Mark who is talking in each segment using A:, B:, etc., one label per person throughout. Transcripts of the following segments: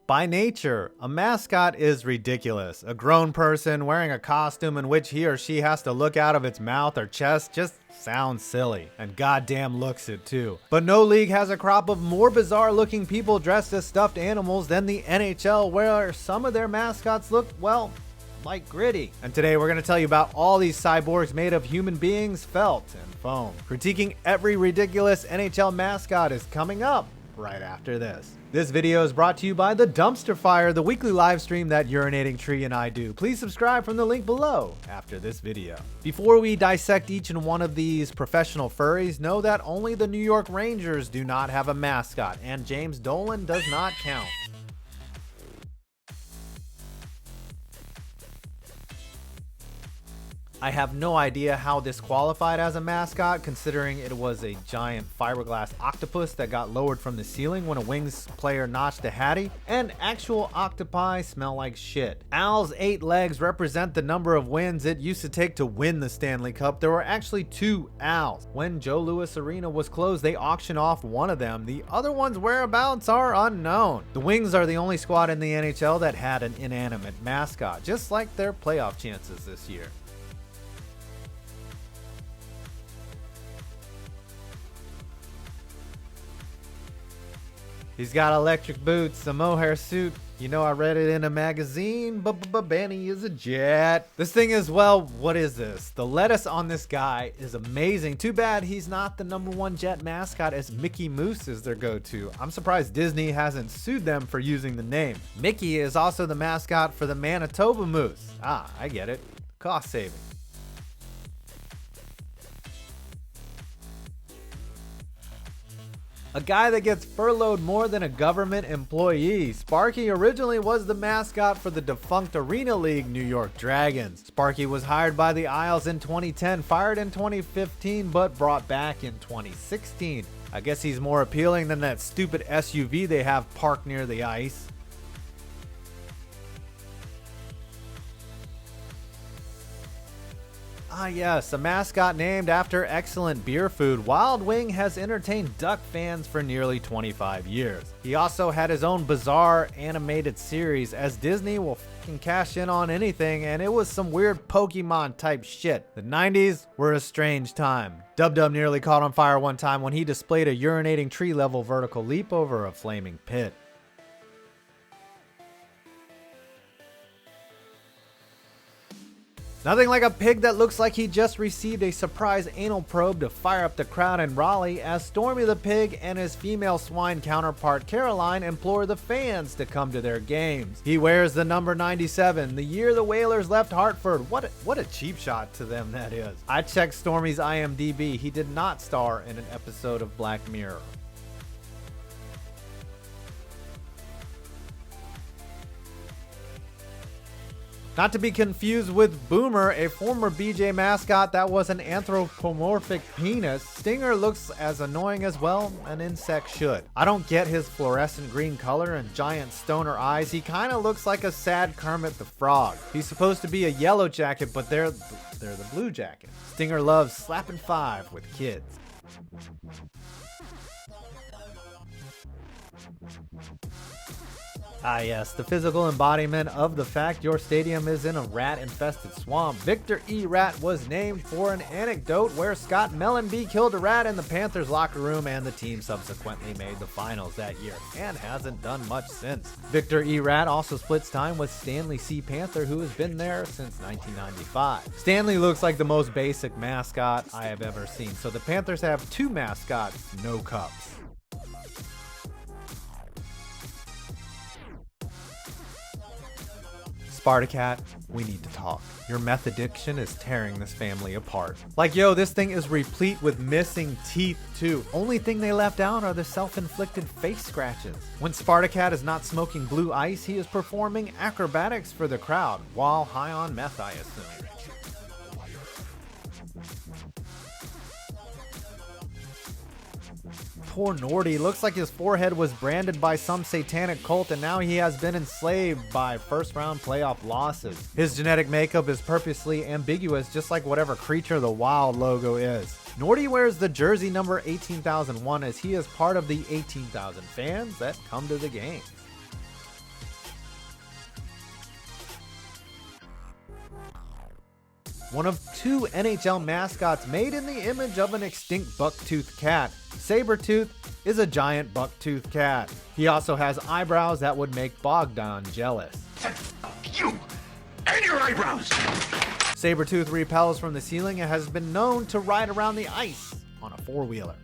A: By nature, a mascot is ridiculous. A grown person wearing a costume in which he or she has to look out of its mouth or chest just sounds silly, and goddamn looks it too. But no league has a crop of more bizarre looking people dressed as stuffed animals than the NHL, where some of their mascots look, well, like gritty. And today we're going to tell you about all these cyborgs made of human beings, felt, and foam. Critiquing every ridiculous NHL mascot is coming up right after this. This video is brought to you by The Dumpster Fire, the weekly live stream that Urinating Tree and I do. Please subscribe from the link below after this video. Before we dissect each and one of these professional furries, know that only the New York Rangers do not have a mascot, and James Dolan does not count. I have no idea how this qualified as a mascot, considering it was a giant fiberglass octopus that got lowered from the ceiling when a Wings player notched a hattie, and actual octopi smell like shit. Al's 8 legs represent the number of wins it used to take to win the Stanley Cup. There were actually 2 Al's. When Joe Louis Arena was closed, they auctioned off one of them. The other one's whereabouts are unknown. The Wings are the only squad in the NHL that had an inanimate mascot, just like their playoff chances this year. He's got electric boots, a mohair suit. You know, I read it in a magazine, but Benny is a jet. This thing is, well, what is this? The lettuce on this guy is amazing. Too bad he's not the #1 jet mascot, as Mickey Mouse is their go-to. I'm surprised Disney hasn't sued them for using the name. Mickey is also the mascot for the Manitoba Moose. Ah, I get it. Cost saving. A guy that gets furloughed more than a government employee. Sparky originally was the mascot for the defunct Arena League New York Dragons. Sparky was hired by the Isles in 2010, fired in 2015, but brought back in 2016. I guess he's more appealing than that stupid SUV they have parked near the ice. Ah yes, a mascot named after excellent beer food. Wild Wing has entertained Duck fans for nearly 25 years. He also had his own bizarre animated series, as Disney will fucking cash in on anything, and it was some weird Pokemon type shit. The 90s were a strange time. Dub Dub nearly caught on fire one time when he displayed a urinating tree level vertical leap over a flaming pit. Nothing like a pig that looks like he just received a surprise anal probe to fire up the crowd in Raleigh, as Stormy the Pig and his female swine counterpart Caroline implore the fans to come to their games. He wears the number 97, the year the Whalers left Hartford. What a cheap shot to them that is. I checked Stormy's IMDb. He did not star in an episode of Black Mirror. Not to be confused with Boomer, a former BJ mascot that was an anthropomorphic penis. Stinger looks as annoying as, well, an insect should. I don't get his fluorescent green color and giant stoner eyes. He kind of looks like a sad Kermit the Frog. He's supposed to be a yellow jacket, but they're the blue jacket. Stinger loves slapping 5 with kids. Ah yes, the physical embodiment of the fact your stadium is in a rat-infested swamp. Victor E. Rat was named for an anecdote where Scott Mellenby killed a rat in the Panthers locker room, and the team subsequently made the finals that year, and hasn't done much since. Victor E. Rat also splits time with Stanley C. Panther, who has been there since 1995. Stanley looks like the most basic mascot I have ever seen, so the Panthers have 2 mascots, no cups. Spartacat, we need to talk. Your meth addiction is tearing this family apart. Like, yo, this thing is replete with missing teeth too. Only thing they left out are the self-inflicted face scratches. When Spartacat is not smoking blue ice, he is performing acrobatics for the crowd, while high on meth, I assume. Poor Nordy, looks like his forehead was branded by some satanic cult, and now he has been enslaved by first-round playoff losses. His genetic makeup is purposely ambiguous, just like whatever Creature the Wild logo is. Nordy wears the jersey number 18,001, as he is part of the 18,000 fans that come to the games. one of 2 NHL mascots made in the image of an extinct bucktooth cat. Sabretooth is a giant bucktooth cat. He also has eyebrows that would make Bogdan jealous.
B: You and your eyebrows!
A: Sabretooth repels from the ceiling and has been known to ride around the ice on a four-wheeler.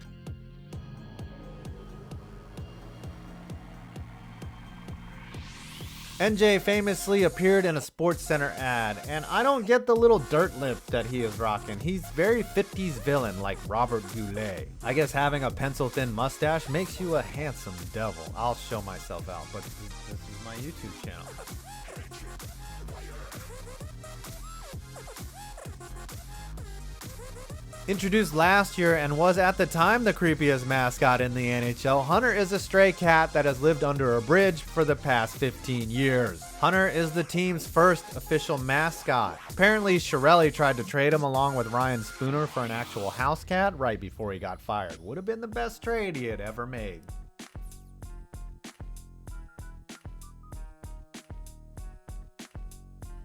A: NJ famously appeared in a Sports Center ad, and I don't get the little dirt lip that he is rocking. He's very 50s villain like Robert Goulet. I guess having a pencil-thin mustache makes you a handsome devil. I'll show myself out, but this is my YouTube channel. Introduced last year and was at the time the creepiest mascot in the NHL, Hunter is a stray cat that has lived under a bridge for the past 15 years. Hunter is the team's first official mascot. Apparently, Chiarelli tried to trade him along with Ryan Spooner for an actual house cat right before he got fired. Would have been the best trade he had ever made.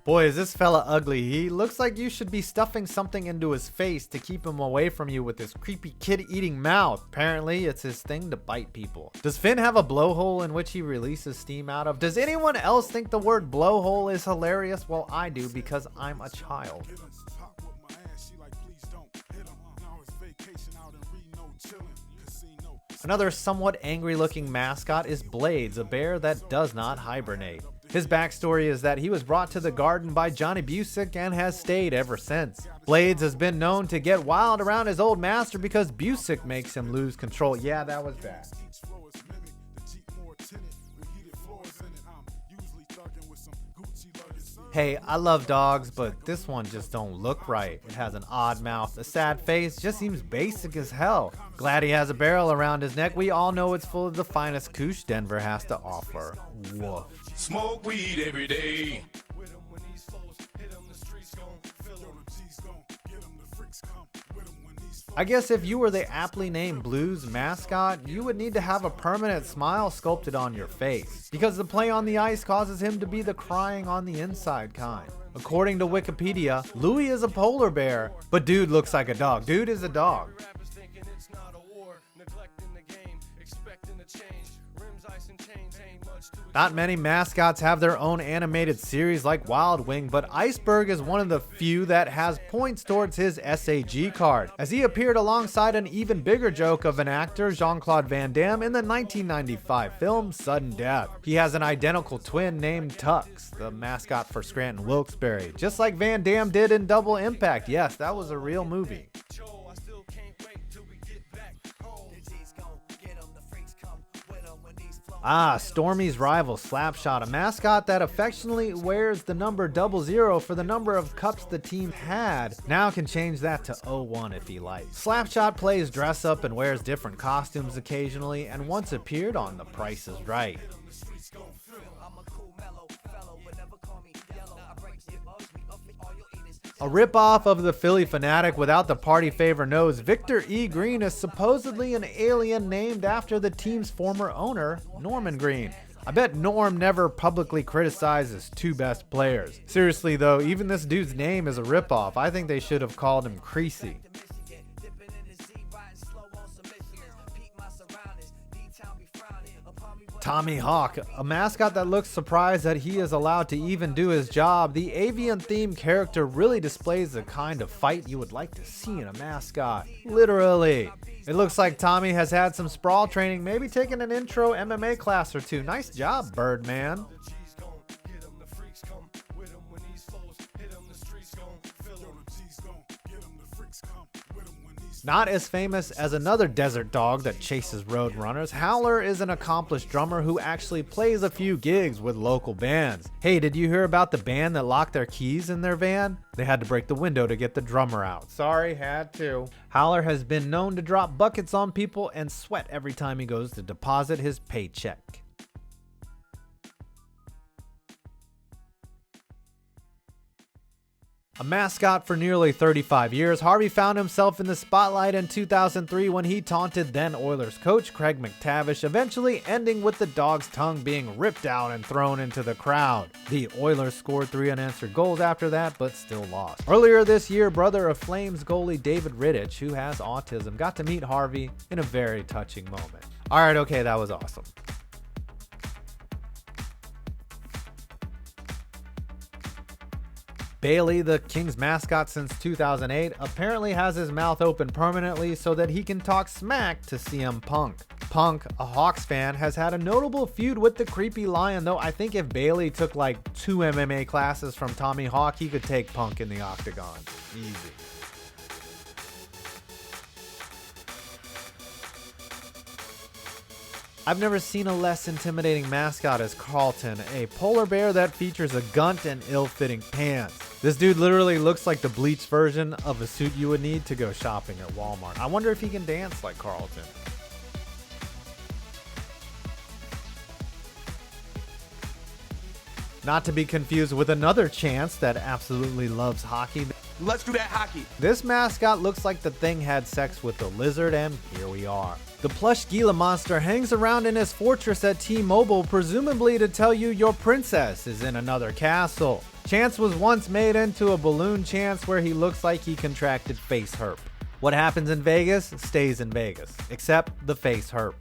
A: Boy, is this fella ugly. He looks like you should be stuffing something into his face to keep him away from you with his creepy kid-eating mouth. Apparently, it's his thing to bite people. Does Finn have a blowhole in which he releases steam out of? Does anyone else think the word blowhole is hilarious? Well, I do, because I'm a child. Another somewhat angry-looking mascot is Blades, a bear that does not hibernate. His backstory is that he was brought to the garden by Johnny Busick and has stayed ever since. Blades has been known to get wild around his old master because Busick makes him lose control. Yeah, that was bad. Hey, I love dogs, but this one just don't look right. It has an odd mouth, a sad face, just seems basic as hell. Glad he has a barrel around his neck. We all know it's full of the finest koosh Denver has to offer. Woof.
B: Smoke weed every day.
A: I guess if you were the aptly named Blues mascot, you would need to have a permanent smile sculpted on your face, because the play on the ice causes him to be the crying on the inside kind. According to Wikipedia, Louis is a polar bear, but dude looks like a dog. Dude is a dog. Not many mascots have their own animated series like Wild Wing, but Iceberg is one of the few that has points towards his SAG card, as he appeared alongside an even bigger joke of an actor, Jean-Claude Van Damme, in the 1995 film Sudden Death. He has an identical twin named Tux, the mascot for Scranton Wilkes-Barre, just like Van Damme did in Double Impact. Yes, that was a real movie. Stormy's rival, Slapshot, a mascot that affectionately wears the number 00 for the number of cups the team had, now can change that to 01 if he likes. Slapshot plays dress up and wears different costumes occasionally, and once appeared on The Price is Right. A ripoff of the Philly Fanatic without the party favor nose, Victor E. Green is supposedly an alien named after the team's former owner, Norman Green. I bet Norm never publicly criticized his 2 best players. Seriously though, even this dude's name is a ripoff. I think they should have called him Creasy. Tommy Hawk, a mascot that looks surprised that he is allowed to even do his job. The avian-themed character really displays the kind of fight you would like to see in a mascot. Literally. It looks like Tommy has had some sprawl training, maybe taken an intro MMA class or 2. Nice job, Birdman. Not as famous as another desert dog that chases road runners, Howler is an accomplished drummer who actually plays a few gigs with local bands. Hey, did you hear about the band that locked their keys in their van? They had to break the window to get the drummer out. Sorry, had to. Howler has been known to drop buckets on people and sweat every time he goes to deposit his paycheck. A mascot for nearly 35 years, Harvey found himself in the spotlight in 2003 when he taunted then Oilers coach Craig McTavish, eventually ending with the dog's tongue being ripped out and thrown into the crowd. The Oilers scored 3 unanswered goals after that, but still lost. Earlier this year, brother of Flames goalie David Rittich, who has autism, got to meet Harvey in a very touching moment. Alright, okay, that was awesome. Bailey, the Kings mascot since 2008, apparently has his mouth open permanently so that he can talk smack to CM Punk. Punk, a Hawks fan, has had a notable feud with the creepy lion, though I think if Bailey took like 2 MMA classes from Tommy Hawk, he could take Punk in the octagon. Easy. I've never seen a less intimidating mascot as Carlton, a polar bear that features a gunt and ill-fitting pants. This dude literally looks like the bleached version of a suit you would need to go shopping at Walmart. I wonder if he can dance like Carlton. Not to be confused with another Chance that absolutely loves hockey.
B: Let's do that hockey.
A: This mascot looks like the thing had sex with the lizard, and here we are. The plush Gila monster hangs around in his fortress at T-Mobile, presumably to tell you your princess is in another castle. Chance was once made into a balloon Chance where he looks like he contracted face herp. What happens in Vegas stays in Vegas, except the face herp.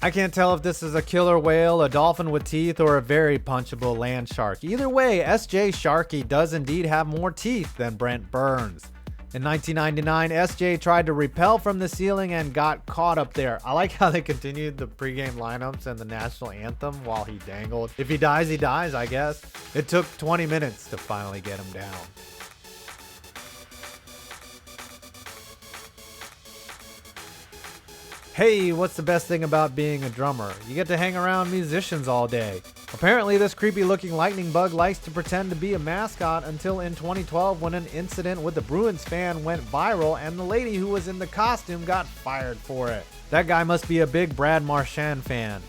A: I can't tell if this is a killer whale, a dolphin with teeth, or a very punchable land shark. Either way, SJ Sharky does indeed have more teeth than Brent Burns. In 1999, SJ tried to rappel from the ceiling and got caught up there. I like how they continued the pregame lineups and the national anthem while he dangled. If he dies, I guess. It took 20 minutes to finally get him down. Hey, what's the best thing about being a drummer? You get to hang around musicians all day. Apparently, this creepy looking lightning bug likes to pretend to be a mascot until in 2012 when an incident with a Bruins fan went viral and the lady who was in the costume got fired for it. That guy must be a big Brad Marchand fan.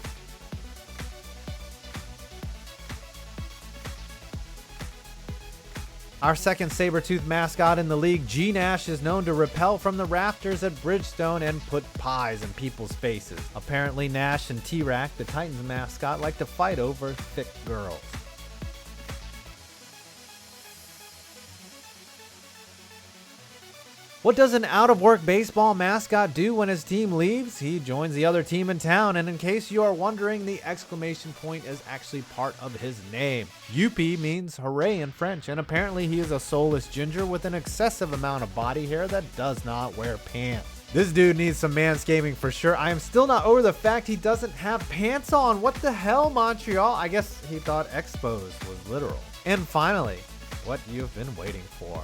A: Our second saber-toothed mascot in the league, G Nash, is known to rappel from the rafters at Bridgestone and put pies in people's faces. Apparently, Nash and T-Rack, the Titans mascot, like to fight over thick girls. What does an out-of-work baseball mascot do when his team leaves? He joins the other team in town, and in case you are wondering, the exclamation point is actually part of his name. Youpi means hooray in French, and apparently he is a soulless ginger with an excessive amount of body hair that does not wear pants. This dude needs some manscaping for sure. I am still not over the fact he doesn't have pants on. What the hell, Montreal? I guess he thought expose was literal. And finally, what you've been waiting for.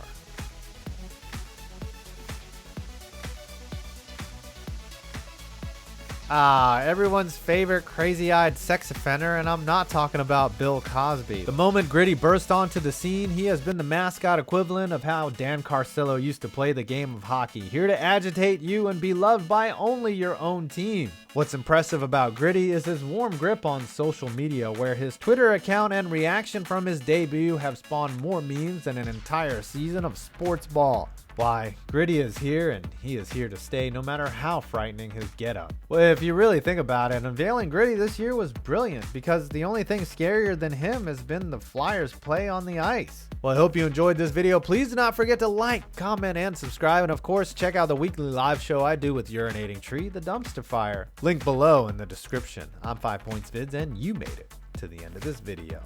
A: Everyone's favorite crazy-eyed sex offender, and I'm not talking about Bill Cosby. The moment Gritty burst onto the scene, he has been the mascot equivalent of how Dan Carcillo used to play the game of hockey, here to agitate you and be loved by only your own team. What's impressive about Gritty is his warm grip on social media, where his Twitter account and reaction from his debut have spawned more memes than an entire season of sports ball. Why, Gritty is here, and he is here to stay no matter how frightening his getup. Well, if you really think about it, unveiling Gritty this year was brilliant, because the only thing scarier than him has been the Flyers' play on the ice. Well, I hope you enjoyed this video. Please do not forget to like, comment, and subscribe, and of course, check out the weekly live show I do with Urinating Tree, the Dumpster Fire. Link below in the description. I'm 5 Points Vids, and you made it to the end of this video.